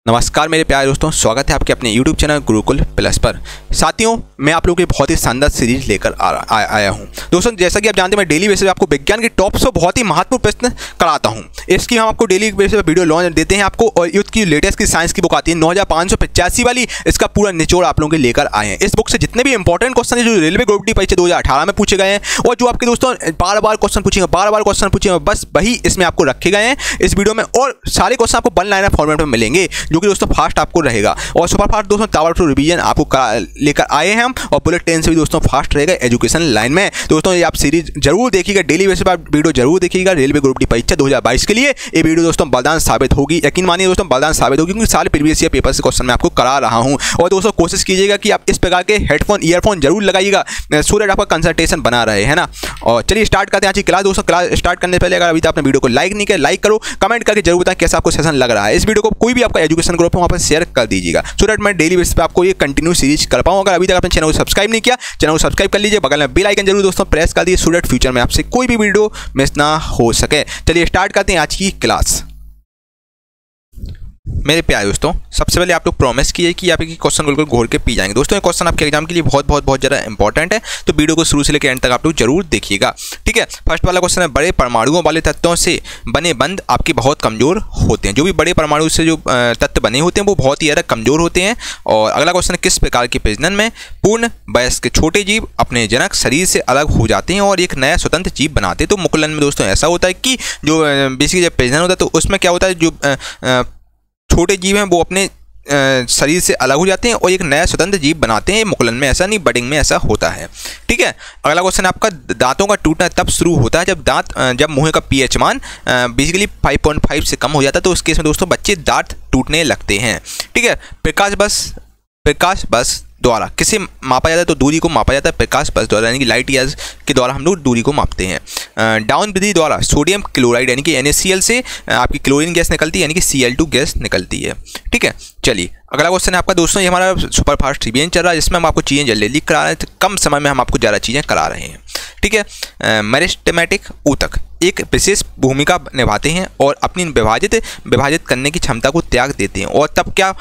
नमस्कार मेरे प्यारे दोस्तों, स्वागत है आपके अपने YouTube चैनल गुरुकुल प्लस पर। साथियों, मैं आप लोगों के बहुत ही शानदार सीरीज लेकर आया हूं। दोस्तों, जैसा कि आप जानते हैं, मैं डेली बेसिस पे आपको विज्ञान के टॉप 100 बहुत ही महत्वपूर्ण प्रश्न कराता हूं। इसकी हम आपको डेली बेसिस पे वीडियो लॉन्च देते हैं आपको, और युद्ध की लेटेस्ट की साइंस की बुक आती है 9585 वाली, इसका पूरा निचोड़ आप लोगों के लेकर आए हैं। इस बुक से जितने भी इंपॉर्टेंट क्वेश्चन है जो रेलवे ग्रुप डी परीक्षा 2018 में पूछे गए हैं, और जो आपके दोस्तों बार बार क्वेश्चन पूछेंगे, बस वही इसमें आपको रखे गए हैं इस वीडियो में। और सारे क्वेश्चन आपको वन लाइनर फॉर्मेट में मिलेंगे, जो कि दोस्तों फास्ट आपको रहेगा। और सुपर फास्ट दोस्तों ताबड़तोड़ रिवीजन आपको लेकर आए हैं हम, और बुलेट ट्रेन से भी दोस्तों फास्ट रहेगा एजुकेशन लाइन में। दोस्तों ये आप सीरीज जरूर देखिएगा, डेली बेसिस पर आप वीडियो जरूर देखिएगा। रेलवे ग्रुप डी परीक्षा 2022 के लिए ये वीडियो दोस्तों बलिदान साबित होगी, यकीन मानिए दोस्तों बलिदान साबित होगी, क्योंकि सारे प्रीवियस ईयर पेपर से क्वेश्चन मैं आपको करा रहा हूं। और दोस्तों कोशिश कीजिएगा कि आप इस प्रकार के हेडफोन ईयरफोन जरूर लगाइएगा, सो दैट आपका कंसंट्रेशन बना रहे, है ना। और चलिए स्टार्ट करते हैं आज की क्लास। दोस्तों क्लास स्टार्ट करने से पहले अगर अभी तक आपने वीडियो को लाइक नहीं किया, लाइक करो, कमेंट करके जरूर बताएं कैसा आपको सेशन लग रहा है। इस वीडियो को कोई भी आपका एजुकेशन ग्रुप है वहाँ पर शेयर कर दीजिएगा, सो दैट मैं डेली बेसिस पे आपको ये कंटिन्यू सीरीज कर पाऊँ। अगर अभी तक आपने चैनल को सब्सक्राइब नहीं किया, चैनल को सब्सक्राइब कर लीजिए, बगल में बेल आइकन जरूर दोस्तों प्रेस कर दीजिए, सो दैट फ्यूचर में आपसे कोई भी वीडियो मिस ना हो सके। चलिए स्टार्ट करते हैं आज की क्लास। मेरे प्यारे दोस्तों, सबसे पहले आप लोग प्रॉमिस कीजिए कि आप क्वेश्चन बिल्कुल घोर के पी जाएंगे। दोस्तों ये क्वेश्चन आपके एग्जाम के लिए बहुत ज़्यादा इंपॉर्टेंट है, तो वीडियो को शुरू से लेकर एंड तक आप लोग जरूर देखिएगा, ठीक है। फर्स्ट वाला क्वेश्चन है, बड़े परमाणुओं वाले तत्वों से बने बंध आपके बहुत कमजोर होते हैं। जो भी बड़े परमाणु से जो तत्व बने होते हैं वो बहुत ही ज़्यादा कमजोर होते हैं। और अगला क्वेश्चन है, किस प्रकार के प्रजनन में पूर्ण वयस्क छोटे जीव अपने जनक शरीर से अलग हो जाते हैं और एक नया स्वतंत्र जीव बनाते हैं। तो मुकुलन में दोस्तों ऐसा होता है कि जो बेसिकली जब प्रजनन होता है तो उसमें क्या होता है, जो छोटे जीव हैं वो अपने शरीर से अलग हो जाते हैं और एक नया स्वतंत्र जीव बनाते हैं। मुकुलन में ऐसा नहीं, बडिंग में ऐसा होता है, ठीक है। अगला क्वेश्चन है आपका, दांतों का टूटना तब शुरू होता है जब मुंह का पीएच मान बेसिकली 5.5 से कम हो जाता है, तो उस केस में दोस्तों बच्चे दांत टूटने लगते हैं, ठीक है। प्रकाश बस द्वारा किसे मापा जाता है, तो दूरी को मापा जाता है प्रकाश बस द्वारा, यानी कि लाइट ईयर्स के द्वारा हम लोग दूरी को मापते हैं। डाउन विधि द्वारा सोडियम क्लोराइड यानी कि NaCl से आपकी क्लोरीन गैस निकलती है, यानी कि Cl2 गैस निकलती है, ठीक है। चलिए अगला क्वेश्चन है आपका दोस्तों, ये हमारा सुपर फास्ट रिवीजन चल रहा है, जिसमें हम आपको चीज़ें जल्दी करा रहे हैं, तो कम समय में हम आपको ज़्यादा चीज़ें करा रहे हैं, ठीक है। मेरिस्टेमेटिक ऊतक एक विशेष भूमिका निभाते हैं और अपनी विभाजित करने की क्षमता को त्याग देते हैं, और तब क्या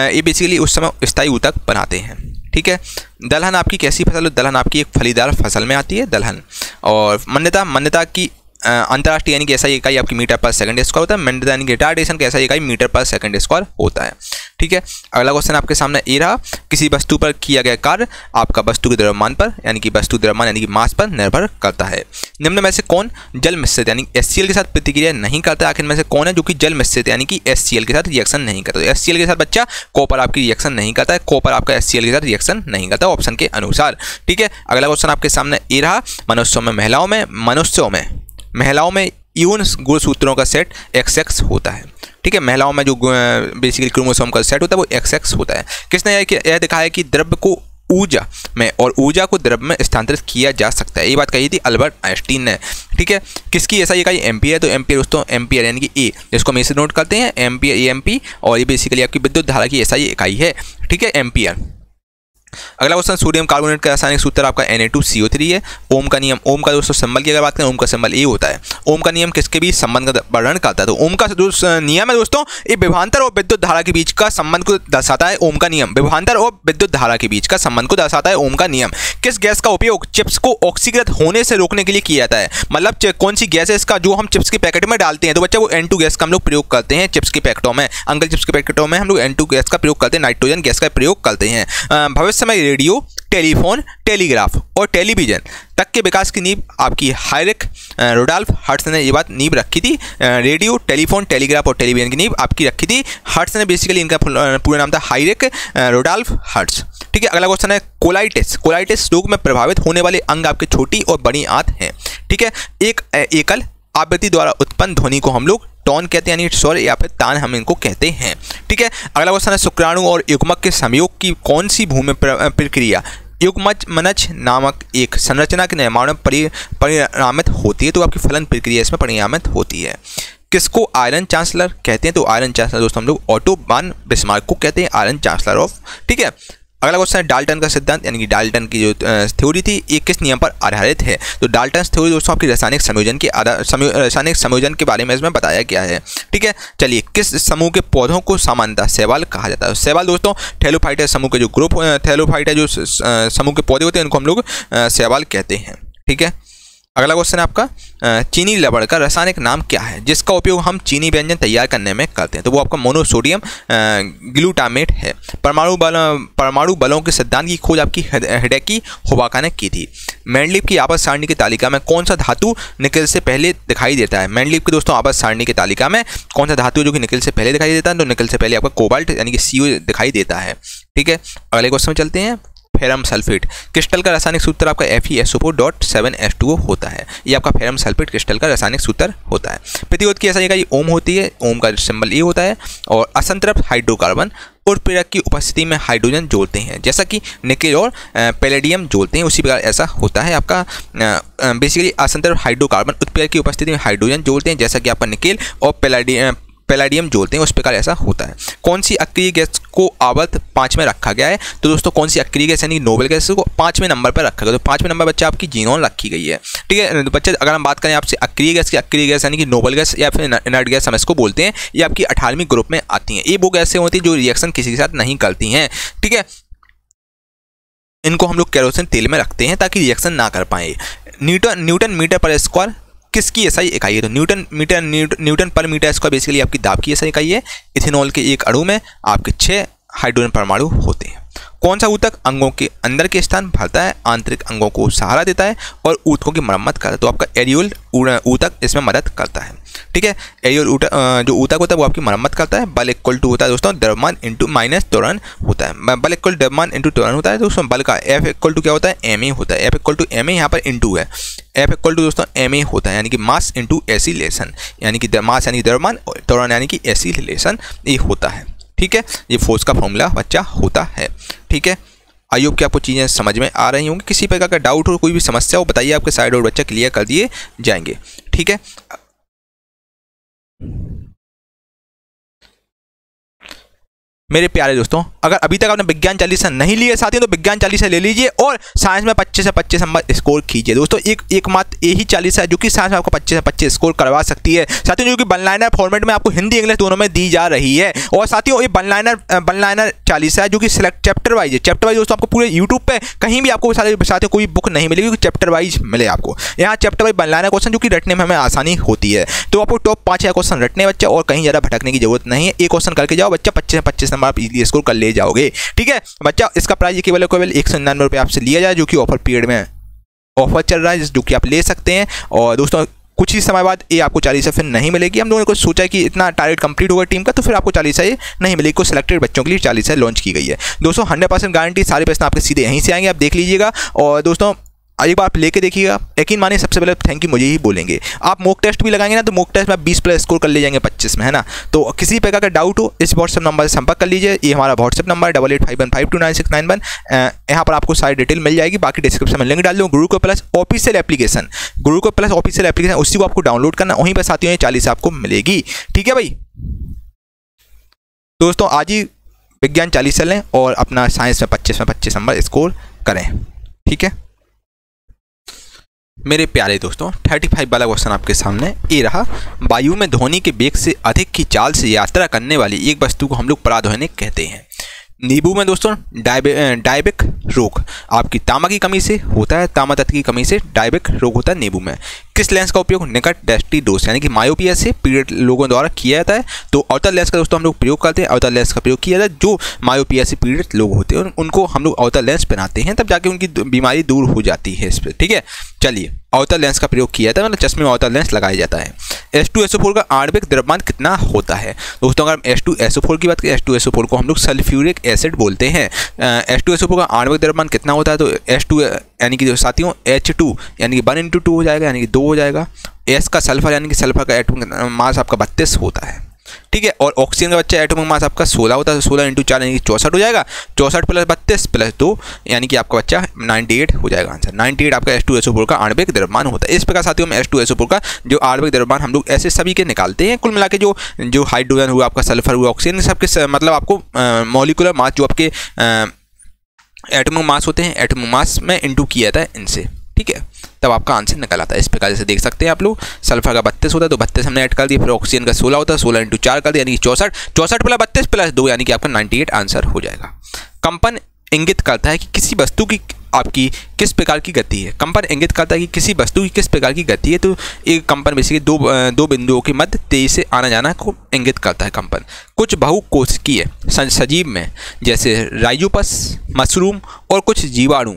ये बेसिकली उस समय स्थायी ऊतक बनाते हैं, ठीक है। दलहन आपकी कैसी फसल है, दलहन आपकी एक फलीदार फसल में आती है दलहन। और मान्यता की अंतर्राष्ट्रीय यानी कि ऐसा इकाई आपकी मीटर पर सेकंड स्क्वायर होता है। मान्यता यानी कि रिटार्डेशन का ऐसा इकाई मीटर पर सेकंड स्क्वायर होता है, ठीक है। अगला क्वेश्चन आपके सामने ये रहा, किसी वस्तु पर किया गया कार्य आपका वस्तु के द्रव्यमान पर यानी कि मास पर निर्भर करता है। निम्न में से कौन जल मिश्रित यानी HCl के साथ प्रतिक्रिया नहीं करता है? आखिर में से कौन है जो कि जल मिश्रित यानी कि HCl के साथ रिएक्शन नहीं करता? तो HCl के साथ बच्चा कॉपर आपकी रिएक्शन नहीं करता है, कॉपर आपका HCl के साथ रिएक्शन नहीं करता ऑप्शन के अनुसार, ठीक है। अगला क्वेश्चन आपके सामने ये रहा, महिलाओं में यून गुणसूत्रों का सेट XX होता है, ठीक है। महिलाओं में जो बेसिकली क्रोमोसोम का सेट होता है वो XX होता है। किसने यह दिखाया कि द्रव्य को ऊर्जा में और ऊर्जा को द्रव्य में स्थानांतरित किया जा सकता है? ये बात कही थी अल्बर्ट आइंस्टीन ने, ठीक है। किसकी ऐसा इकाई एम्पियर? तो एम्पियर दोस्तों एम्पियर यानी कि ए, जिसको हम इसे नोट करते हैं एम्पियर, AMP, और ये बेसिकली आपकी विद्युत धारा की ऐसा इकाई है, ठीक है, एम्पियर। अगला क्वेश्चन, सोडियम कार्बोनेट का रासायनिक सूत्र आपका Na2CO3 है। ओम का नियम, ओम का दोस्तों सिंबल की अगर बात करें, ओम का सिंबल ए होता है। ओम का नियम किसके बीच संबंध का वर्णन करता है? तो ओम का जो नियम है दोस्तों, ये विभवांतर और विद्युत धारा के बीच का संबंध को दर्शाता है। ओम का नियम विभवांतर और विद्युत धारा के बीच का संबंध को दर्शाता है ओम का नियम। किस गैस का उपयोग चिप्स को ऑक्सीकृत होने से रोकने के लिए किया जाता है? मतलब कौन सी गैस है इसका जो हम चिप्स के पैकेट में डालते हैं? तो बच्चा वो N2 गैस का हम लोग प्रयोग करते हैं चिप्स के पैकेटों में। अंकल चिप्स के पैकेटों में हम लोग N2 गैस का प्रयोग करते हैं, नाइट्रोजन गैस का प्रयोग करते हैं। भविष्य में रेडियो, टेलीफोन, टेलीग्राफ और टेलीविजन तक के विकास की नींव आपकी हाइरिक रुडॉल्फ हर्ट्ज ने ये बात नींव रखी थी। रेडियो, टेलीफोन, टेलीग्राफ और टेलीविजन की नींव आपकी रखी थी हर्ट्ज ने। बेसिकली इनका पूरा नाम था हाइरिक रुडॉल्फ हर्ट्ज, ठीक है। अगला क्वेश्चन है, कोलाइटिस रोग में प्रभावित होने वाले अंग आपके छोटी और बड़ी आंत हैं, ठीक है। एक एकल आवृत्ति द्वारा उत्पन्न ध्वनि को हम लोग टोन कहते हैं, यानी स्वर या फिर तान हम इनको कहते हैं, ठीक है। अगला क्वेश्चन है, शुक्राणु और युग्मक के संयोग की कौन सी भूमि प्रक्रिया युग्मनज नामक एक संरचना के निर्माण में परिणामित होती है? तो आपकी फलन प्रक्रिया इसमें परिणामित होती है। किसको आयरन चांसलर कहते हैं? तो आयरन चांसलर दोस्तों हम लोग ऑटो वान बिस्मार्क को कहते हैं, आयरन चांसलर ऑफ, ठीक है। अगला क्वेश्चन है डाल्टन का सिद्धांत यानी कि डाल्टन की जो थ्योरी थी ये किस नियम पर आधारित है। तो डाल्टन थ्योरी दोस्तों आपकी रासायनिक संयोजन के बारे में इसमें बताया गया है। ठीक है, चलिए किस समूह के पौधों को सामान्यतः शैवाल कहा जाता है। शैवाल दोस्तों थैलोफाइटा समूह के जो ग्रुप थैलोफाइटा जो समूह के पौधे होते हैं उनको हम लोग शैवाल कहते हैं। ठीक है, अगला क्वेश्चन है आपका चीनी लवण का रासायनिक नाम क्या है जिसका उपयोग हम चीनी व्यंजन तैयार करने में करते हैं। तो वो आपका मोनोसोडियम ग्लूटामेट है। परमाणु बलों के सिद्धांत की खोज आपकी हिडेकी होबाका ने की थी। मेंडलीव की आवर्त सारणी की तालिका में कौन सा धातु निकेल से पहले दिखाई देता है। मेंडलीव की दोस्तों आवर्त सारणी की तालिका में कौन सा धातु जो कि निकेल से पहले दिखाई देता है। तो निकेल से पहले आपका कोबाल्ट यानी कि CO दिखाई देता है। ठीक है, अगले क्वेश्चन में चलते हैं। फेरम सल्फेट क्रिस्टल का रासायनिक सूत्र आपका FeSO4.7H2O होता है। ये आपका फेरम सल्फेट क्रिस्टल का रासायनिक सूत्र होता है। प्रतिरोध की ऐसा इकाई ओम होती है। ओम का सिंबल ये होता है। और असंतृप्त हाइड्रोकार्बन उत्प्रेरक की उपस्थिति में हाइड्रोजन जोड़ते हैं जैसा कि निकेल और पैलेडियम जोड़ते हैं उसी प्रकार ऐसा होता है आपका बेसिकली असंतृप्त हाइड्रोकार्बन उत्प्रेरक की उपस्थिति में हाइड्रोजन जोड़ते हैं जैसा कि आपका निकेल और पैलेडियम जोड़ते हैं उस प्रकार ऐसा होता है। कौन सी अक्रिय गैस को आवर्त 5 में रखा गया है। तो दोस्तों कौन सी अक्रिय गैस यानी नोबेल गैस को 5वें नंबर पर रखा गया। तो 5वें नंबर बच्चा आपकी जीनोन रखी गई है। ठीक है बच्चे, अगर हम बात करें आपसे अक्रिय गैस की, अक्रिय गैस यानी कि नोबेल गैस या फिर इनर्ट गैस हम इसको बोलते हैं, ये आपकी 18वीं ग्रुप में आती हैं। ये वो गैसें होती हैं जो रिएक्शन किसी के साथ नहीं करती हैं। ठीक है, इनको हम लोग केरोसिन तेल में रखते हैं ताकि रिएक्शन ना कर पाए। न्यूटन मीटर पर स्क्वायर किसकी एसआई इकाई है। तो न्यूटन पर मीटर स्क्वायर बेसिकली आपकी दाब की एसआई इकाई है। इथेनॉल के एक अणु में आपके 6 हाइड्रोजन परमाणु होते हैं। कौन सा ऊतक अंगों के अंदर के स्थान भरता है, आंतरिक अंगों को सहारा देता है और ऊतकों की मरम्मत करता है। तो आपका एरियोल ऊतक इसमें मदद करता है। ठीक है, एरियोल जो ऊतक होता है वो आपकी मरम्मत करता है। बल इक्वल टू होता है दोस्तों द्रव्यमान इंटू माइनस त्वरण होता है। बल इक्वल द्रव्यमान इंटू त्वरण होता है दोस्तों। बल का F इक्वल टू क्या होता है, ma होता है। F इक्वल टू ma यहाँ पर इंटू है। F इक्वल टू दोस्तों ma होता है यानी कि मास इंटू एसिलेशन यानी कि मास यानी द्रव्यमान, त्वरण यानी कि एसिलेशन ये होता है। ठीक है, ये फोर्स का फॉर्मूला बच्चा होता है। ठीक है, आई होप कि आपको चीज़ें समझ में आ रही होंगी। किसी प्रकार का डाउट हो, कोई भी समस्या हो बताइए, आपके साइड और बच्चा क्लियर कर दिए जाएंगे। ठीक है, मेरे प्यारे दोस्तों, अगर अभी तक आपने विज्ञान चालीसा नहीं लिए साथियों तो विज्ञान चालीसा ले लीजिए और साइंस में 25 से 25 नंबर स्कोर कीजिए। दोस्तों एकमात्र यही चालीसा है जो कि साइंस में आपको 25 से 25 स्कोर करवा सकती है साथियों, जो कि वन लाइनर फॉर्मेट में आपको हिंदी इंग्लिश दोनों में दी जा रही है। और साथियों ये वन लाइनर चालीसा है जो कि सिलेक्ट चैप्टर वाइज है। चैप्टर वाइज दोस्तों आपको पूरे यूट्यूब पे कहीं भी आपको साथियों कोई बुक नहीं मिलेगी, क्योंकि चैप्टर वाइज मिले आपको। यहाँ chapter wise one liner question जो कि रटने में हमें आसानी होती है। तो आपको टॉप 5 क्वेश्चन रटने बच्चा और कहीं ज़्यादा भटकने की जरूरत नहीं है। एक क्वेश्चन करके जाओ बच्चा, 25 से 25 नंबर आप इजीली स्कोर कर ले जाओगे। ठीक है बच्चा, इसका प्राइस केवल 199 रुपये आपसे लिया जाए, जो कि ऑफर पीरियड में ऑफर चल रहा है, जो कि आप ले सकते हैं। और दोस्तों कुछ ही समय बाद ये आपको चालीसा फिर नहीं मिलेगी। हम लोगों ने कुछ सोचा कि इतना टारगेट कंप्लीट होगा टीम का, तो फिर आपको चालीसा ये नहीं मिलेगी। कुछ सिलेक्टेड बच्चों के लिए चालीसा लॉन्च की गई है। दोस्तों 100% गारंटी, सारे प्रश्न आपके सीधे यहीं से आएंगे, आप देख लीजिएगा। और दोस्तों एक बार आप लेके देखिएगा, यकीन मानिए सबसे पहले थैंक यू मुझे ही बोलेंगे। आप मॉक टेस्ट भी लगाएंगे ना, तो मॉक टेस्ट में 20 प्लस स्कोर कर ले जाएंगे 25 में, है ना। तो किसी प्रकार का डाउट हो इस व्हाट्सएप नंबर से संपर्क कर लीजिए। ये हमारा व्हाट्सएप नंबर है 8851529691। यहाँ पर आपको सारी डिटेल मिल जाएगी। बाकी डिस्क्रिप्शन में लिंक डाल दूँ। Gurukul plus official application, Gurukul plus official application, उसी को आपको डाउनलोड करना, वहीं पर साथियों 40 आपको मिलेगी। ठीक है भाई दोस्तों, आज ही विज्ञान 40 से लें और अपना साइंस में 25 नंबर स्कोर करें। ठीक है मेरे प्यारे दोस्तों, 35 वाला क्वेश्चन आपके सामने ये रहा। वायु में ध्वनि के वेग से अधिक की चाल से यात्रा करने वाली एक वस्तु को हम लोग पराध्वनिक कहते हैं। नींबू में दोस्तों डायबिक रोग आपकी तांबा की कमी से होता है। तांबा तत्व की कमी से डायबिक रोग होता है नींबू में। किस लेंस का उपयोग निकट दृष्टि दोष यानी कि मायोपिया से पीड़ित लोगों द्वारा किया जाता है। तो अवतल लेंस का दोस्तों हम लोग प्रयोग करते हैं। अवतल लेंस का प्रयोग किया जाता है, जो मायोपिया से पीड़ित लोग होते हैं उनको हम लोग अवतल लेंस पहनाते हैं, तब जाके उनकी बीमारी दूर हो जाती है इस पर। ठीक है चलिए, अवतल लेंस का प्रयोग किया जाता है, मतलब चश्मे में अवतल लेंस लगाया जाता है। H2SO4 का आणविक द्रव्यमान कितना होता है। दोस्तों अगर हम H2SO4 की बात करें, H2SO4 को हम लोग सल्फ्यूरिक एसिड बोलते हैं। H2SO4 का आणविक द्रव्यमान कितना होता है, तो H2 यानी कि जो साथियों H2 यानी कि 1 × 2 हो जाएगा, यानी कि 2 हो जाएगा। S का सल्फर यानी कि सल्फर का एटॉमिक मास आपका 32 होता है। ठीक है, और ऑक्सीजन का बच्चा एटॉमिक मास आपका 16 होता है, 16 × 4 यानी कि 64 हो जाएगा। 64 + 32 + 2 यानी कि आपका बच्चा 98 हो जाएगा आंसर। 98 आपका H2SO4 का आणविक द्रव्यमान होता है। इस प्रकार साथियों में H2SO4 का जो आणविक द्रव्यमान हम लोग ऐसे सभी के निकालते हैं। कुल मिला के जो हाइड्रोजन हुआ, आपका सल्फर हुआ, ऑक्सीजन, सबके मतलब आपको मॉलिक्यूलर मास जो आपके एटॉमिक मास होते हैं, एटॉमिक मास में इंटू किया जाता है इनसे, ठीक है, तब आपका आंसर निकल आता है। इस प्रकार जैसे देख सकते हैं आप लोग, सल्फर का 32 होता है तो 32 हमने ऐड कर दिया, फिर ऑक्सीजन का 16 होता है, 16 इंटू 4 कर दिया यानी कि 64, 64 प्लस 32 प्लस 2 यानी कि आपका 98 आंसर हो जाएगा। कंपन इंगित करता है कि किसी वस्तु की आपकी किस प्रकार की गति है। कंपन इंगित करता है कि किसी वस्तु की किस प्रकार की गति है, तो एक कंपन बेसिकली दो बिंदुओं के मध्य तेजी से आना जाना को इंगित करता है कंपन। कुछ बहुकोशिकीय सजीव में जैसे राइजोपस, मशरूम और कुछ जीवाणु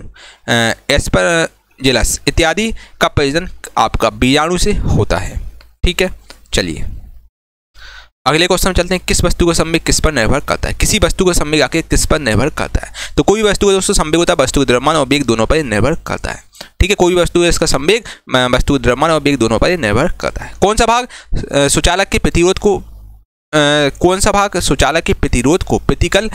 एस्परजिलस इत्यादि का प्रजनन आपका बीजाणु से होता है, ठीक है। चलिए अगले क्वेश्चन में चलते हैं। किस वस्तु का संवेग किस पर निर्भर करता है। किसी वस्तु का संवेग आके किस पर निर्भर करता है, तो कोई वस्तु का दोस्तों संवेग होता है वस्तु के द्रव्यमान और वेग दोनों पर निर्भर करता है, ठीक है। कोई वस्तु है इसका संवेग वस्तु के द्रव्यमान और वेग दोनों पर निर्भर करता है। कौन सा भाग सुचालक के प्रतिरोध को प्रतिकल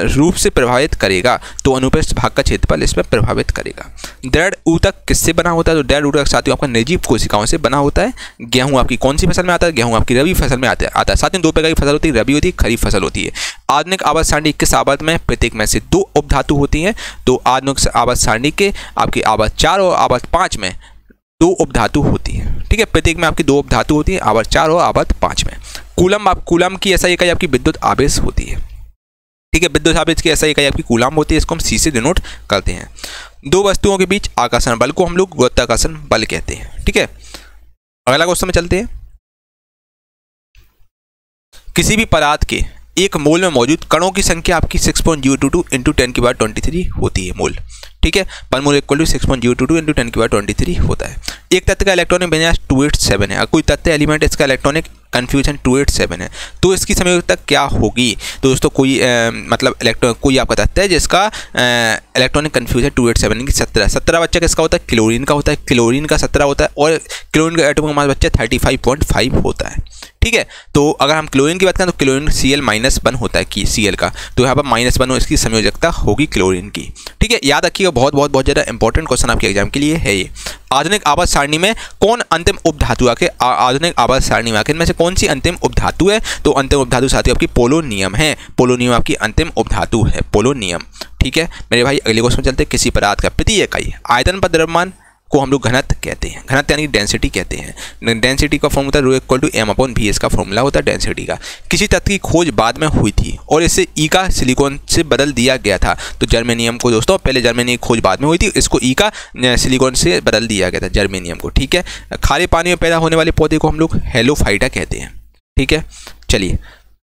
रूप से प्रभावित करेगा, तो अनुप्रस्थ भाग का क्षेत्रफल इसमें प्रभावित करेगा। दृढ़ ऊतक किससे बना होता है, तो दृढ़ ऊतक साथियों आपका निर्जीव कोशिकाओं से बना होता है। गेहूं आपकी कौन सी फसल में आता है, गेहूं आपकी रबी फसल में आता है। साथियों दो प्रकार की फसल होती है, रबी होती है, खरीफ फसल होती है। आधुनिक आवर्त सारणी 21 आवर्त में प्रत्येक में से 2 उपधातु होती हैं, तो आधुनिक आवर्त सारणी के आपकी आवर्त 4 और आवर्त 5 में 2 उपधातु होती है, ठीक है। प्रत्येक में आपकी 2 उपधातु होती है, आवर्त 4 और आवर्त 5 में। कूलम की ऐसा इकाई आपकी विद्युत आवेश होती है, ठीक है। विद्युत आवेश की ऐसा इकाई आपकी कूलम होती है, इसको हम सी से डिनोट करते हैं। दो वस्तुओं के बीच आकर्षण बल को हम लोग गुरुत्वाकर्षण बल कहते हैं, ठीक है। अगला क्वेश्चन में चलते हैं। किसी भी पदार्थ के एक मोल में मौजूद कणों की संख्या आपकी 6.022 इंटू 10⁻23 होती है मोल, ठीक है। पर मोल इक्वल टू 6.022 इंटू 10⁻23 होता है। एक तत्व का इलेक्ट्रॉनिक विन्यास 287 है। अगर कोई तत्व एलिमेंट इसका इलेक्ट्रॉनिक कन्फ्यूजन 287 है, तो इसकी संयोजकता क्या होगी। तो दोस्तों कोई कोई आपका तत्व है जिसका इलेक्ट्रॉनिक कन्फ्यूजन 287 की 17 बच्चा किसका होता है, क्लोरीन का होता है। क्लोरीन का 17 होता है और क्लोरीन का एटॉमिक मास बच्चा 35.5 होता है, ठीक है। तो अगर हम क्लोरीन की बात करें तो क्लोरीन Cl-1 होता है कि Cl का, तो यहाँ पर -1 इसकी संयोजकता होगी क्लोरीन की, ठीक है। याद रखिएगा, बहुत ज़्यादा इंपॉर्टेंट क्वेश्चन आपके एग्जाम के लिए है ये। आधुनिक आवर्त सारणी में कौन अंतिम उपधातु आके आधुनिक आवर्त सारणी में इनमें से कौन सी अंतिम उपधातु है, तो अंतिम उपधातु साथियों आपकी पोलोनियम है। पोलोनियम आपकी अंतिम उपधातु है, पोलोनियम, ठीक है मेरे भाई। अगले क्वेश्चन चलते हैं। किसी पदार्थ का प्रति इकाई आयतन पर द्रव्यमान को हम लोग घनत्व कहते हैं, घनत्व यानी डेंसिटी कहते हैं। डेंसिटी का formula rho equal to m/v इसका फॉर्मूला होता है डेंसिटी का। किसी तत्व की खोज बाद में हुई थी और इसे ई का सिलिकॉन से बदल दिया गया था, तो जर्मेनियम को दोस्तों पहले जर्मेनियम की खोज बाद में हुई थी, इसको ई का सिलिकॉन से बदल दिया गया था जर्मेनियम को, ठीक है। खारे पानी में पैदा होने वाले पौधे को हम लोग हेलोफाइटा कहते हैं, ठीक है। चलिए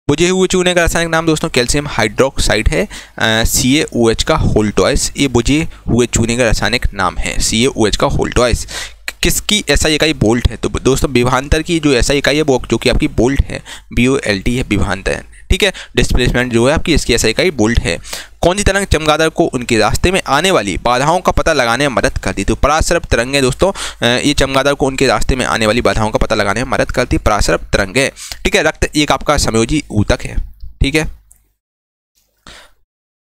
बुझे हुए चूने का रासायनिक नाम दोस्तों कैल्शियम हाइड्रोक्साइड है, CaOH का होल ट्वाइस। ये बुझे हुए चूने का रासायनिक नाम है CaOH का होल ट्वाइस। किसकी ऐसा इकाई बोल्ट है, तो दोस्तों विभवांतर की जो ऐसा इकाई है वो जो कि आपकी बोल्ट है, BOLT है विभवांतर, ठीक है। डिस्प्लेसमेंट जो है आपकी इसकी ऐसा इकाई बोल्ट है। कौन सी तरंग चमगादड़ को उनके रास्ते में आने वाली बाधाओं का पता लगाने में मदद करती, तो पराशरप तरंगें दोस्तों ये चमगादड़ को उनके रास्ते में आने वाली बाधाओं का पता लगाने में मदद करती है, पराशरप तरंगें, ठीक है। रक्त एक आपका समयोजी ऊतक है, ठीक है।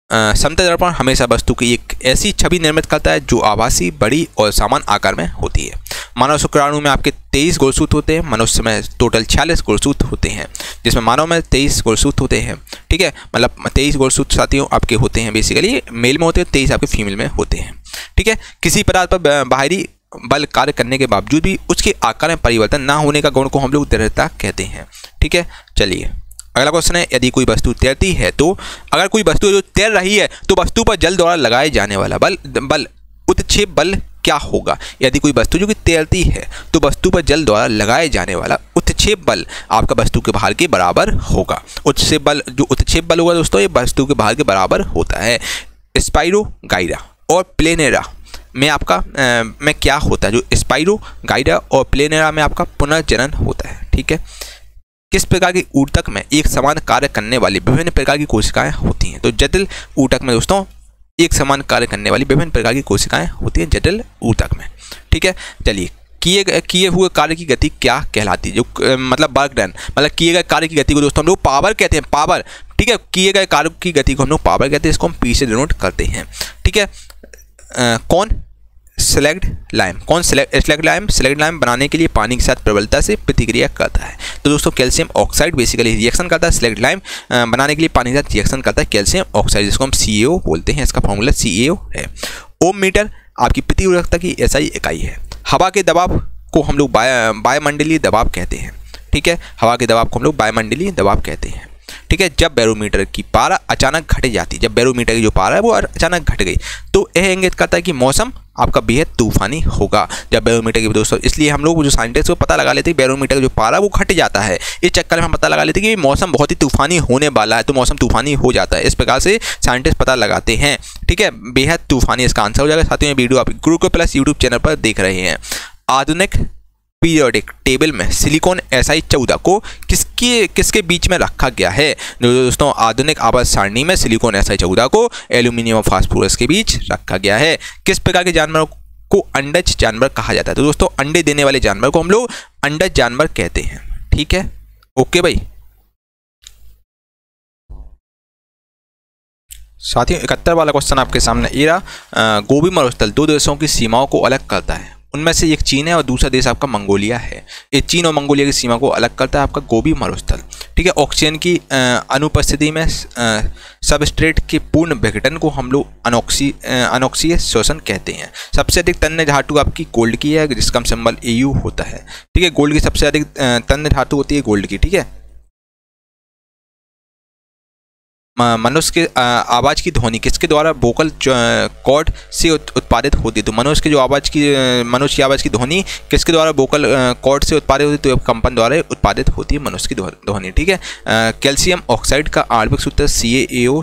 समतल दर्पण हमेशा वस्तु की एक ऐसी छवि निर्मित करता है जो आभासी, बड़ी और समान आकार में होती है। मानव शुक्राणु में आपके 23 गुणसूत्र होते हैं, मनुष्य में टोटल 46 गुणसूत्र होते हैं, जिसमें मानव में 23 गुणसूत्र होते हैं, ठीक है। मतलब 23 गुणसूत्र साथियों आपके होते हैं, बेसिकली मेल में होते हैं, 23 आपके फीमेल में होते हैं, ठीक है। किसी पदार्थ पर बाहरी बल कार्य करने के बावजूद भी उसके आकार में परिवर्तन ना होने का गुण को हम लोग दृढ़ता कहते हैं, ठीक है। चलिए अगला क्वेश्चन है। यदि कोई वस्तु तैरती है, तो अगर कोई वस्तु जो तैर रही है तो वस्तु पर जल द्वारा लगाए जाने वाला बल उत्क्षेप बल क्या होगा। यदि कोई वस्तु जो कि तैरती है तो वस्तु पर जल द्वारा लगाए जाने वाला उत्क्षेप बल आपका वस्तु के भार के बराबर होगा। उत्क्षेप बल होगा दोस्तों ये वस्तु के भार के बराबर होता है। स्पाइरो गाइरा और प्लेनेरा में आपका में क्या होता है, जो स्पाइरो गाइरा और प्लेनेरा में आपका पुनर्जनन होता है, ठीक है। किस प्रकार की ऊतक में एक समान कार्य करने वाली विभिन्न प्रकार की कोशिकाएं होती हैं, तो जटिल ऊतक में दोस्तों एक समान कार्य करने वाली विभिन्न प्रकार की कोशिकाएं होती हैं जटिल ऊतक में, ठीक है। चलिए किए हुए कार्य की गति क्या कहलाती है, जो मतलब वर्क डन मतलब किए गए कार्य की गति को दोस्तों हम लोग पावर कहते हैं, पावर, ठीक है। किए गए कार्य की गति को हम लोग पावर कहते हैं, इसको हम पी से डिनोट करते हैं, ठीक है। कौन स्लैग्ड लाइम। कौन स्लैग्ड लाइम? स्लैग्ड लाइम बनाने के लिए पानी के साथ प्रबलता से प्रतिक्रिया करता है। तो दोस्तों कैल्शियम ऑक्साइड बेसिकली रिएक्शन करता है, स्लैग्ड लाइम बनाने के लिए पानी के साथ रिएक्शन करता है कैल्शियम ऑक्साइड, जिसको हम CaO बोलते हैं। इसका फॉर्मूला CaO है। ओम मीटर आपकी प्रति उर्वरकता की SI इकाई है। हवा के दबाव को हम लोग वायुमंडलीय दबाव कहते हैं। ठीक है, हवा के दबाव को हम लोग वायुमंडलीय दबाव कहते हैं। ठीक है, जब बैरोमीटर की पारा अचानक घट जाती, जब बैरोमीटर की जो पारा है वो अचानक घट गई, तो यह इंगित करता है कि मौसम आपका बेहद तूफानी होगा। जब बैरोमीटर की दोस्तों, इसलिए हम लोग जो साइंटिस्ट को पता लगा लेते हैं बैरोमीटर का जो पारा वो घट जाता है, इस चक्कर में हम पता लगा लेते हैं कि मौसम बहुत ही तूफानी होने वाला है, तो मौसम तूफानी हो जाता है। इस प्रकार से साइंटिस्ट पता लगाते हैं। ठीक है, बेहद तूफानी इसका आंसर हो जाएगा। साथियों ये वीडियो आप गुरुकुल प्लस यूट्यूब चैनल पर देख रहे हैं। आधुनिक पीरियोडिक टेबल में सिलिकॉन Si14 को किसके बीच में रखा गया है? दोस्तों आधुनिक आवर्त सारणी में सिलिकॉन Si14 को एल्यूमिनियम और फास्फोरस के बीच रखा गया है। किस प्रकार के जानवरों को अंडज जानवर कहा जाता है? तो दोस्तों अंडे देने वाले जानवर को हम लोग अंडज जानवर कहते हैं। ठीक है, ओके भाई। साथियों 71 वाला क्वेश्चन आपके सामने ये रहा। गोबी मरुस्थल दो देशों की सीमाओं को अलग करता है। उनमें से एक चीन है और दूसरा देश आपका मंगोलिया है। ये चीन और मंगोलिया की सीमा को अलग करता है आपका गोबी मरुस्थल। ठीक है, ऑक्सीजन की अनुपस्थिति में सबस्ट्रेट के पूर्ण विघटन को हम लोग अनॉक्सीय शोषण कहते हैं। सबसे अधिक तन्य धातु आपकी गोल्ड की है, जिसका सिंबल Au होता है। ठीक है, गोल्ड की सबसे अधिक तन्य धातु होती है गोल्ड की। ठीक है, मनुष्य के आवाज़ की ध्वनि किसके द्वारा वोकल कॉर्ड से उत्पादित होती है? तो मनुष्य की आवाज़ की ध्वनि किसके द्वारा वोकल कॉर्ड से उत्पादित होती है? तो कंपन द्वारा उत्पादित होती है मनुष्य की ध्वनि। ठीक है, कैल्शियम ऑक्साइड का आणविक सूत्र CaO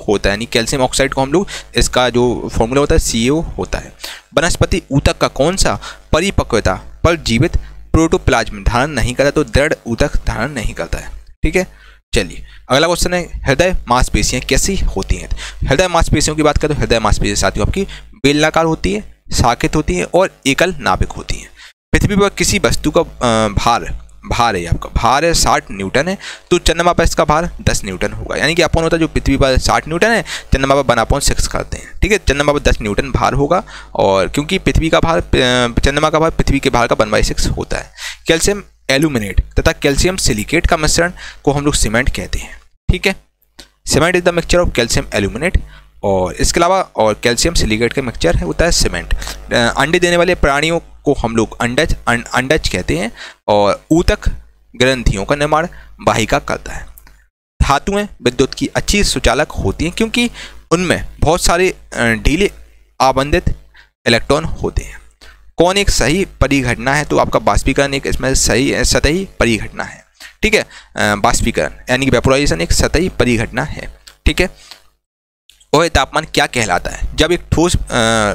होता है, यानी कैल्शियम ऑक्साइड को हम लोग इसका जो फॉर्मूला होता है CaO होता है। वनस्पति ऊतक का कौन सा परिपक्वता पर जीवित प्रोटोप्लाज्म धारण नहीं करता? तो दृढ़ ऊतक धारण नहीं करता है। ठीक है, चलिए अगला क्वेश्चन है हृदय मांसपेशियां कैसी होती हैं? हृदय मांसपेशियों की बात करें तो हृदय मांसपेशियां साथियों आपकी बेलनाकार होती है, शाखित होती है और एकल नाभिक होती है। पृथ्वी पर किसी वस्तु का भार है आपका, भार है 60 न्यूटन है, तो चंद्रमा पर इसका भार 10 न्यूटन होगा। यानी कि अपन होता है जो पृथ्वी पर 60 न्यूटन है, चंद्रमा पर 1/6 करते हैं। ठीक है, चंद्रमा पर 10 न्यूटन भार होगा, और क्योंकि चंद्रमा का भार पृथ्वी के भार का 1/6 होता है। कैल्शियम एल्यूमिनेट तथा कैल्शियम सिलिकेट का मिश्रण को हम लोग सीमेंट कहते हैं। ठीक है, cement is the mixture of calcium aluminate, और इसके अलावा और कैल्शियम सिलिकेट का मिक्सचर है होता है सीमेंट। अंडे देने वाले प्राणियों को हम लोग अंडज कहते हैं, और ऊतक ग्रंथियों का निर्माण वाहिका करता है। धातुएं विद्युत की अच्छी सुचालक होती हैं क्योंकि उनमें बहुत सारे ढीले आबंधित इलेक्ट्रॉन होते हैं। कौन एक सही परिघटना है? तो आपका बाष्पीकरण एक इसमें सही सतही परिघटना है। ठीक है, बाष्पीकरण यानी कि वेपोराइजेशन एक सतही परिघटना है। ठीक है, और तापमान क्या कहलाता है? जब एक ठोस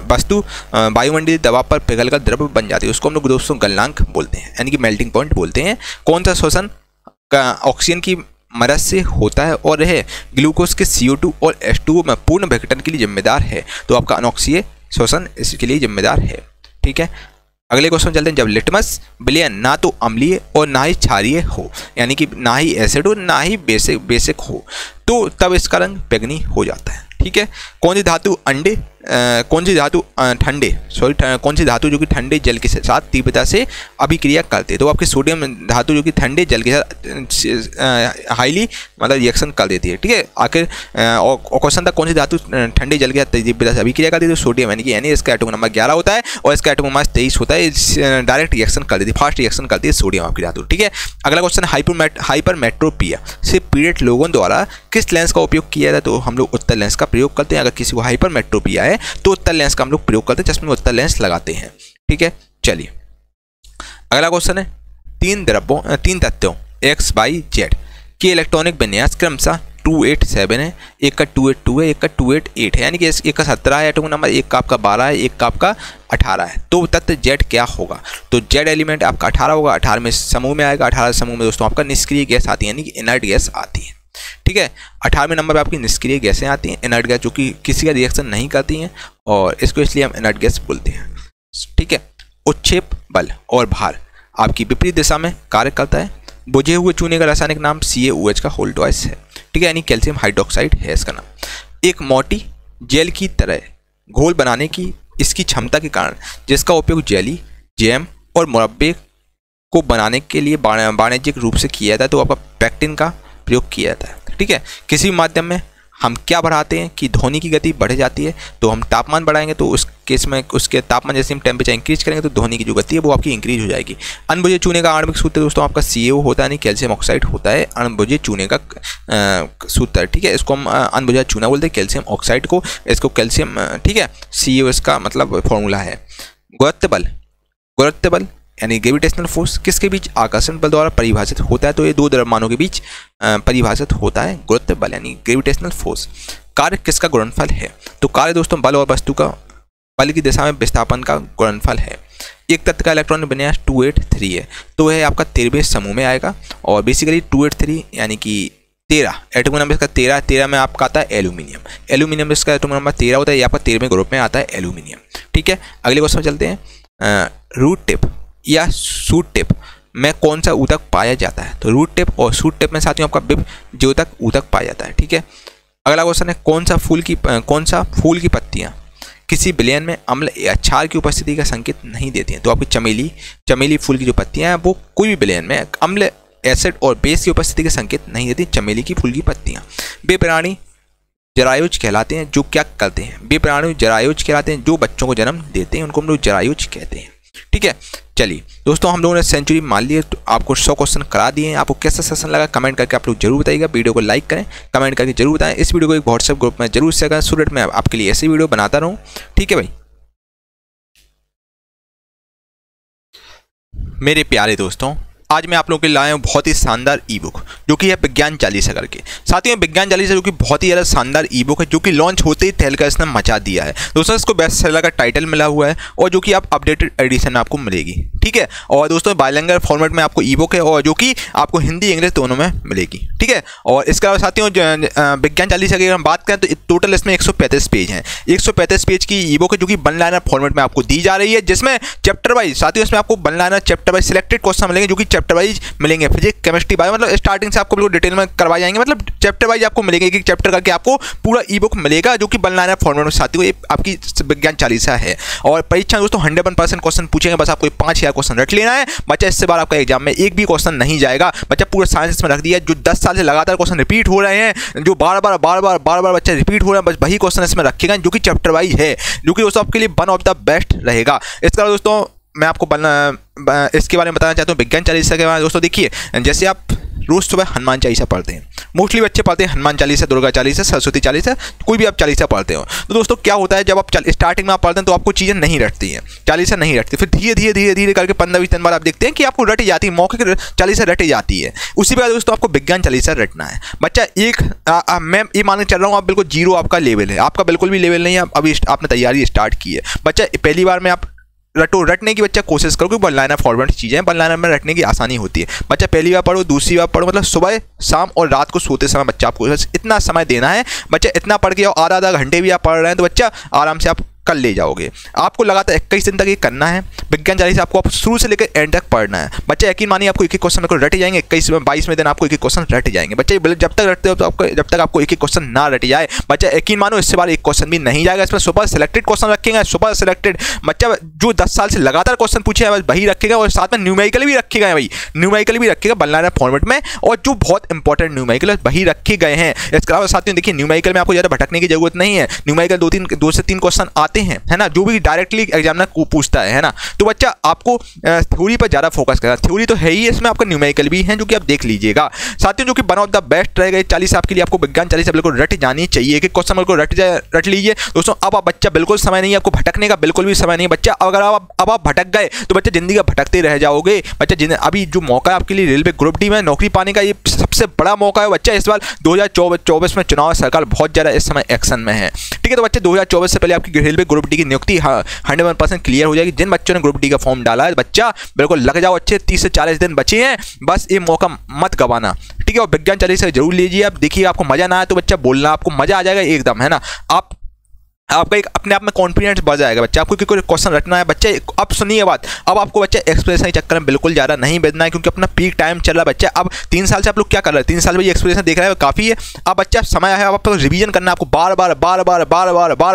वस्तु वायुमंडलीय दबाव पर पिघलकर द्रव बन जाती है, उसको हम लोग दोस्तों गलनांक बोलते हैं, यानी कि मेल्टिंग पॉइंट बोलते हैं। कौन सा शोषण ऑक्सीजन की मदद से होता है और यह ग्लूकोज के CO2 और H2O में पूर्ण विघटन के लिए जिम्मेदार है? तो आपका अनॉक्सीय शोषण इसके लिए जिम्मेदार है। ठीक है, अगले क्वेश्चन चलते हैं। जब लिटमस विलयन ना तो अम्लीय और ना ही क्षारीय हो, यानी कि ना ही एसिड हो ना ही बेसिक हो, तो तब इसका रंग बैंगनी हो जाता है। ठीक है, कौन सी धातु जो कि ठंडे जल के साथ तीव्रता से अभिक्रिया करते हैं? तो आपकी सोडियम धातु जो कि ठंडे जल के साथ हाईली रिएक्शन कर देती है। ठीक है, आखिर क्वेश्चन था कौन सी धातु ठंडे जल के साथ तीव्रता से अभिक्रिया करती है? तो सोडियम, यानी इसका एटॉमिक नंबर 11 होता है और इसका एटॉमिक मास 23 होता है। डायरेक्ट रिएक्शन कर देती है, फास्ट रिएक्शन करती है सोडियम आपकी धातु। ठीक है, अगला क्वेश्चन हाइपरमेट्रोपिया से पीड़ित लोगों द्वारा किस लेंस का उपयोग किया जाता है? तो हम लोग उत्तल लेंस का प्रयोग करते हैं। अगर किसी को हाइपरमेट्रोपिया है तो उत्तल लेंस का हम लोग प्रयोग करते हैं, चश्मे में उत्तल लेंस लगाते हैं। ठीक है, चलिए अगला क्वेश्चन है तीन तत्वों X, Y, Z के इलेक्ट्रॉनिक विन्यास क्रमशः 287 है, एक का 282 है, एक का 288 है, यानी कि एक का 17 है एटॉमिक नंबर, एक का आपका 12 है, एक का आपका 18 है। तो तत्व Z क्या होगा? तो Z एलिमेंट आपका 18 होगा। 18 में समूह में आएगा। 18 समूह में दोस्तों आपका निष्क्रिय गैस आती है, यानी कि इनर्ट गैस आती है। ठीक है, 18वें नंबर पर आपकी निष्क्रिय गैसें आती हैं, इनर्ट गैस जो कि किसी का रिएक्शन नहीं करती हैं, और इसको इसलिए हम इनर्ट गैस बोलते हैं। ठीक है, उत्क्षेप बल और भार आपकी विपरीत दिशा में कार्य करता है। बुझे हुए चूने का रासायनिक नाम CaOH का होल ट्वाइस है। ठीक है, यानी कैल्शियम हाइड्रोक्साइड है इसका नाम। एक मोटी जेल की तरह घोल बनाने की इसकी क्षमता के कारण जिसका उपयोग जेली, जैम और मुरब्बे को बनाने के लिए वाणिज्यिक रूप से किया जाता है, तो आपका पेक्टिन का प्रयोग किया जाता है। ठीक है, किसी भी माध्यम में हम क्या बढ़ाते हैं कि ध्वनि की गति बढ़ जाती है, तो हम तापमान बढ़ाएंगे तो उस केस में उसके तापमान जैसे हम टेम्परेचर इंक्रीज करेंगे तो ध्वनि की जो गति है वो आपकी इंक्रीज हो जाएगी। अनबुझे चूने का आणविक सूत्र दोस्तों आपका CaO होता है, नहीं कैल्शियम ऑक्साइड होता है अनबुझे चूने का सूत्र। ठीक है, इसको हम अनबुझा चूना बोलते हैं, कैल्शियम ऑक्साइड को, इसको कैल्शियम, ठीक है, CaO इसका मतलब फॉर्मूला है। गुरुत्व बल यानी ग्रेविटेशनल फोर्स किसके बीच आकर्षण बल द्वारा परिभाषित होता है, तो ये दो द्रव्यमानों के बीच परिभाषित होता है गुरुत्व बल यानी ग्रेविटेशनल फोर्स। कार्य किसका गुणनफल है, तो कार्य दोस्तों बल और वस्तु का बल की दिशा में विस्थापन का गुणनफल है। एक तत्व का इलेक्ट्रॉन विन्यास 283 है, तो यह आपका 13वें समूह में आएगा। और बेसिकली 283 यानी कि 13 एटॉमिक नंबर इसका 13 में आपका आता है एल्यूमिनियम इसका एटॉमिक नंबर 13 होता है, ये आपका 13वें ग्रुप में आता है एल्यूमिनियम। ठीक है, अगले क्वेश्चन में चलते हैं। रूट टिप या सूट टिप में कौन सा ऊतक पाया जाता है, तो रूट टिप और सूट टिप में साथियों आपका बिब ज्योतक ऊतक पाया जाता है। ठीक है, अगला क्वेश्चन है कौन सा फूल की पत्तियां किसी विलयन में अम्ल या क्षार की उपस्थिति का संकेत नहीं देती हैं, तो आपकी चमेली फूल की जो पत्तियां हैं वो कोई भी विलयन में अम्ल, एसिड और बेस की उपस्थिति का संकेत नहीं देती। चमेली की फूल की पत्तियां। वे प्राणी जरायुज कहलाते हैं जो क्या करते हैं, वे प्राणी जरायुज कहलाते हैं जो बच्चों को जन्म देते हैं, उनको हम लोग जरायुज कहते हैं। ठीक है, चलिए दोस्तों हम लोगों ने सेंचुरी मान ली है, तो आपको 100 क्वेश्चन करा दिए हैं। आपको कैसा सेशन लगा कमेंट करके आप लोग जरूर बताइएगा। वीडियो को लाइक करें, कमेंट करके जरूर बताएं। इस वीडियो को एक व्हाट्सएप ग्रुप में जरूर शेयर करें, स्टूडेंट में आपके लिए ऐसी वीडियो बनाता रहूं। ठीक है भाई, मेरे प्यारे दोस्तों, आज मैं आप लोगों के लिए लाया हूँ बहुत ही शानदार ई बुक जो कि है विज्ञान चालीसा करके। साथियों विज्ञान चालीसा जो कि बहुत ही ज़्यादा शानदार ई बुक है, जो कि लॉन्च होते ही तहलका इसने मचा दिया है। दोस्तों इसको बेस्ट सेलर का टाइटल मिला हुआ है और जो कि आप अपडेटेड एडिशन में आपको मिलेगी। ठीक है, और दोस्तों बायलैंग्वेज फॉर्मेट में आपको ई बुक है और जो कि आपको हिंदी इंग्लिश दोनों में मिलेगी। ठीक है, और इसके अलावा साथियों विज्ञान चालीसा की अगर हम बात करें तो टोटल इसमें 135 पेज हैं। 135 पेज की ई बुक है जो कि वन लाइनर फॉर्मेट में आपको दी जा रही है, जिसमें चैप्टर वाइज साथियों इसमें आपको one liner chapter wise selected question मिलेंगे, जो कि चैप्टर वाइज मिलेंगे। फिजिक्स, केमिस्ट्री, बायो, मतलब स्टार्टिंग से आपको बिल्कुल डिटेल में करवाए जाएंगे, मतलब चैप्टर वाइज आपको मिलेंगे, एक चैप्टर करके आपको पूरा ई बुक मिलेगा, जो कि वन लाइनर फॉर्मेट में साथियों ये आपकी विज्ञान चालीसा है। और परीक्षा दोस्तों 100% क्वेश्चन पूछेंगे, बस आपको 5000 क्वेश्चन रट लेना है बच्चा। इससे बार आपका एग्जाम में एक भी क्वेश्चन नहीं जाएगा बच्चा। पूरा साइंस में रख दिया, जो 10 साल से लगातार क्वेश्चन रिपीट हो रहे हैं, जो बार बार बच्चा रिपीट हो रहे हैं, बस वही क्वेश्चन इसमें रखेगा जो कि चैप्टर वाइज है, जो कि दोस्तों आपके लिए वन ऑफ द बेस्ट रहेगा। इसका दोस्तों मैं आपको इसके बारे में बताना चाहता हूँ विज्ञान चालीसा के बारे में। दोस्तों देखिए, जैसे आप रोज सुबह हनुमान चालीसा पढ़ते हैं, मोस्टली बच्चे पढ़ते हैं हनुमान चालीसा, दुर्गा चालीसा, सरस्वती चालीसा, कोई भी आप चालीसा पढ़ते हो, तो दोस्तों क्या होता है जब आप स्टार्टिंग में आप पढ़ते हैं तो आपको चीज़ें नहीं रटती हैं, चालीसा नहीं रटती, फिर धीरे धीरे करके 15-20 दिन बाद आप देखते हैं कि आपको रटी जाती है, मौके की चालीसा रटी जाती है। उसी प्रकार दोस्तों आपको विज्ञान चालीसा रटना है बच्चा। मैं ये मानने चल रहा हूँ आप बिल्कुल जीरो आपका लेवल है, आपका बिल्कुल भी लेवल नहीं है, अभी आपने तैयारी स्टार्ट की है बच्चा। पहली बार में आप रटने की बच्चा कोशिश करो, क्योंकि वन लाइनर फॉर्मेट चीज़ें वन लाइनर में रटने की आसानी होती है बच्चा। पहली बार पढ़ो, दूसरी बार पढ़ो, मतलब सुबह शाम और रात को सोते समय बच्चा आपको इतना समय देना है बच्चा। इतना पढ़ के और आधा घंटे भी आप पढ़ रहे हैं तो बच्चा आराम से आप कर ले जाओगे। आपको लगातार 21 दिन तक ये करना है विज्ञान चालीसा, आपको आप शुरू से लेकर एंड तक पढ़ना है बच्चा। यकीन मानिए आपको एक एक क्वेश्चन को रट जाएंगे, 21-22वें दिन आपको एक एक क्वेश्चन रट जाएंगे बच्चे। जब तक रटते हो तो आपको, जब तक आपको एक एक क्वेश्चन ना रट जाए बच्चा, यकीन मानो इससे बार एक क्वेश्चन भी नहीं जाएगा। इसमें सुपर सिलेक्टेड क्वेश्चन रखेंगे, सुपर सिलेक्टेड बच्चा जो 10 साल से लगातार क्वेश्चन पूछे बस वही रखेगा, और साथ में न्यूमेरिकल भी रखेगा भाई, न्यूमेरिकल भी रखेगा वन लाइनर फॉर्मेट में, और जो बहुत इंपॉर्टेंट न्यूमेरिकल वही रखे गए हैं। इसके अलावा साथियों देखिए न्यूमेरिकल में आपको ज़्यादा भटकने की जरूरत नहीं है। न्यूमेरिकल 2 से 3 क्वेश्चन आते हैं, है ना, जो भी डायरेक्टली एग्जामिनर को पूछता है ना। तो बच्चा आपको थ्योरी पर ज़्यादा फोकस करना, थ्योरी तो है ही, इसमें आपका न्यूमेरिकल भी है जो कि आप देख लीजिएगा साथियों, जो कि वन ऑफ द बेस्ट रहेगा चालीसा आपके लिए। आपको विज्ञान चालीसा बिल्कुल रट जानी चाहिए, एक एक क्वेश्चन बिल्कुल रट लीजिए दोस्तों। अब आप बच्चा बिल्कुल समय नहीं है आपको भटकने का, बिल्कुल भी समय नहीं बच्चा। अगर आप भटक गए तो बच्चा जिंदगी का भटकते रह जाओगे बच्चा। अभी जो मौका है आपके लिए रेलवे ग्रुप डी में नौकरी पाने का, ये सबसे बड़ा मौका है बच्चा। इस बार 2024 में चुनाव, सरकार बहुत ज़्यादा इस समय एक्शन में है। ठीक है, तो बच्चे 2024 से पहले आपकी रेलवे ग्रुप डी की नियुक्ति 100% क्लियर हो जाएगी। जिन बच्चों ने ग्रुप डी का फॉर्म डाला है बच्चा बिल्कुल लग जाओ अच्छे, 30 से 40 दिन बचे हैं, बस ये मौका मत गवाना। ठीक है, और विज्ञान चालीसा जरूर लीजिए। आप देखिए आपको मजा ना आए तो बच्चा बोलना, आपको मजा आ जाएगा एकदम, है ना। आप आपका एक अपने आप में कॉन्फिडेंस बढ़ जाएगा बच्चा। आपको कोई क्वेश्चन रटना है बच्चे, अब सुनिए बात, अब आपको बच्चा एक्सप्रेशन के चक्कर में बिल्कुल ज़्यादा नहीं बेचना है, क्योंकि अपना पीक टाइम चल रहा है बच्चा। अब 3 साल से आप लोग क्या कर रहे हैं, 3 साल में ये एक्सप्रेशन देख रहे हैं काफ़ी है। अब बच्चा समय है, अब आपको रिवीजन करना है, आपको बार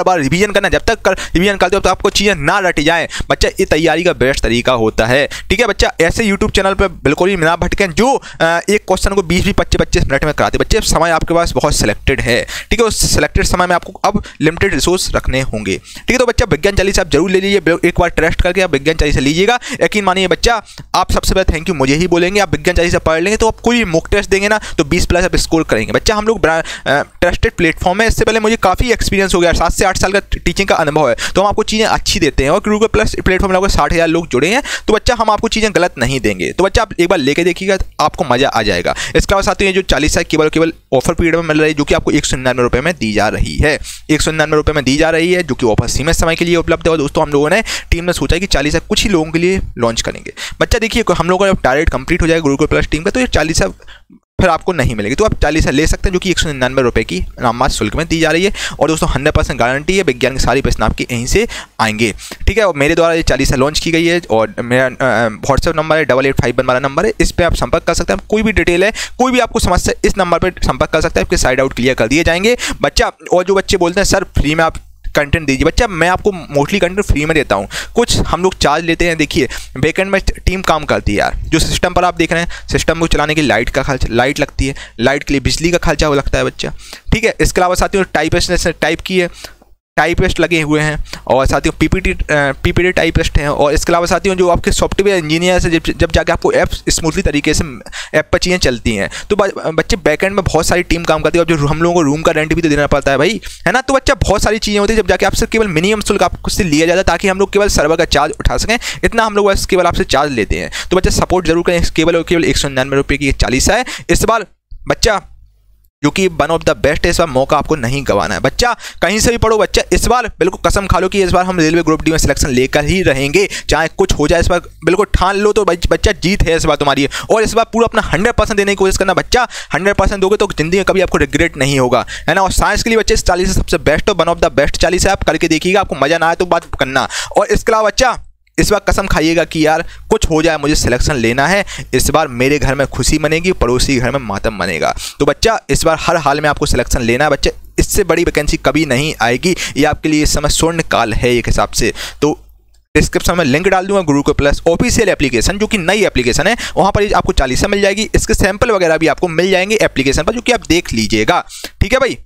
बार रिवीजन करना है। जब तक रिवीजन करते हो तो आपको चीज़ें ना रट जाएँ बच्चा, ये तैयारी का बेस्ट तरीका होता है। ठीक है बच्चा, ऐसे यूट्यूब चैनल पर बिल्कुल ही ना भटकें जो एक क्वेश्चन को 20-25 मिनट में कराते बच्चे। समय आपके पास बहुत सिलेक्टेड है, ठीक है, उस सिलेक्टेड समय में आपको अब लिमिटेड रिसोर्स रखने होंगे। ठीक है, तो बच्चा विज्ञान चालीसा आप जरूर ले लीजिए, एक बार टेस्ट करके आप विज्ञान चालीसा लीजिएगा। यकीन मानिए बच्चा, आप सबसे पहले थैंक यू मुझे ही बोलेंगे। आप विज्ञान चालीसा पढ़ लेंगे तो आप कोई मॉक टेस्ट देंगे ना तो 20+ आप स्कोर करेंगे बच्चा। हम लोग ट्रस्टेड प्लेटफॉर्म है, इससे पहले मुझे काफ़ी एक्सपीरियंस हो गया, 7 से 8 साल का टीचिंग का अनुभव है, तो हम आपको चीज़ें अच्छी देते हैं। और गूगल प्लस प्लेटफॉर्म में 60,000 लोग जुड़े हैं, तो बच्चा हम आपको चीज़ें गलत नहीं देंगे। तो बच्चा आप एक बार लेके देखिएगा, आपको मजा आ जाएगा। इसके अलावा साथियों, ये जो चालीसा केवल ऑफर पीरियड में मिल रही है, जो कि आपको 199 रुपये में दी जा रही है, 199 रुपये में दी जा रही है, जो कि ऑफर सीमित समय के लिए उपलब्ध है। और दोस्तों, हम लोगों ने टीम में सोचा कि चालीसा कुछ ही लोगों के लिए लॉन्च करेंगे बच्चा। देखिए, हम लोगों का टारगेट कंप्लीट हो जाएगा गूगल प्लस टीम का, तो ये चालीसा फिर आपको नहीं मिलेगी, तो आप चालीसा ले सकते हैं, जो कि 199 रुपये की नाममात्र शुल्क में दी जा रही है। और दोस्तों 100% गारंटी है, विज्ञान के सारे प्रश्न आपके यहीं से आएंगे। ठीक है, और मेरे द्वारा ये चालीसा लॉन्च की गई है, और मेरा व्हाट्सएप नंबर है 8851 वाला नंबर है, इस पर आप संपर्क कर सकते हैं। कोई भी डिटेल है, कोई भी आपको समस्या, इस नंबर पर संपर्क कर सकते हैं, आपके साइड आउट क्लियर कर दिए जाएंगे बच्चा। और जो बच्चे बोलते हैं सर फ्री में आप कंटेंट दीजिए, बच्चा मैं आपको मोस्टली कंटेंट फ्री में देता हूँ, कुछ हम लोग चार्ज लेते हैं। देखिए, बैकएंड में टीम काम करती है यार, जो सिस्टम पर आप देख रहे हैं, सिस्टम को चलाने के लिए लाइट का खर्चा, लाइट लगती है, लाइट के लिए बिजली का खर्चा वो लगता है बच्चा। ठीक है, इसके अलावा साथियों टाइप की है, टाइपिस्ट लगे हुए हैं, और साथियों पीपीटी टाइपिस्ट हैं। और इसके अलावा साथियों, जो आपके सॉफ्टवेयर इंजीनियर से जब जाके आपको ऐप स्मूथली तरीके से ऐप पर चीज़ें चलती हैं, तो बच्चे बैकएंड में बहुत सारी टीम काम करती है। और जो हम लोगों को रूम का रेंट भी तो देना पड़ता है भाई, है ना। तो बच्चा बहुत सारी चीज़ें होती है, जब जाके आपसे केवल मिनिमम शुल्क आपको से लिया जाता है, ताकि हम लोग केवल सर्वर का चार्ज उठा सकें, इतना हम लोग बस केवल आपसे चार्ज लेते हैं। तो बच्चा सपोर्ट जरूर करें, केवल और केवल 199 रुपये की चालीसा है इस बार बच्चा, जो कि वन ऑफ द बेस्ट है। इस बार मौका आपको नहीं गंवाना है बच्चा, कहीं से भी पढ़ो बच्चा, इस बार बिल्कुल कसम खा लो कि इस बार हम रेलवे ग्रुप डी में सिलेक्शन लेकर ही रहेंगे, चाहे कुछ हो जाए। इस बार बिल्कुल ठान लो, तो बच्चा जीत है इस बार तुम्हारी। और इस बार पूरा अपना 100% देने की कोशिश करना बच्चा, 100% दोगे तो जिंदगी में कभी आपको रिग्रेट नहीं होगा, है ना। और साइंस के लिए बच्चे 40 सबसे बेस्ट और वन ऑफ द बेस्ट 40 है, आप करके देखिएगा, आपको मजा ना आए तो बात करना। और इसके अलावा बच्चा, इस बार कसम खाइएगा कि यार कुछ हो जाए, मुझे सिलेक्शन लेना है। इस बार मेरे घर में खुशी मनेगी, पड़ोसी घर में मातम मनेगा। तो बच्चा, इस बार हर हाल में आपको सिलेक्शन लेना है बच्चे, इससे बड़ी वैकेंसी कभी नहीं आएगी। ये आपके लिए इस समय स्वर्ण काल है एक हिसाब से। तो डिस्क्रिप्शन में लिंक डाल दूंगा गूगल प्लस ऑफिशियल एप्लीकेशन, जो कि नई एप्लीकेशन है, वहाँ पर आपको चालीसा मिल जाएगी। इसके सैंपल वगैरह भी आपको मिल जाएंगे एप्लीकेशन पर, जो कि आप देख लीजिएगा। ठीक है भाई।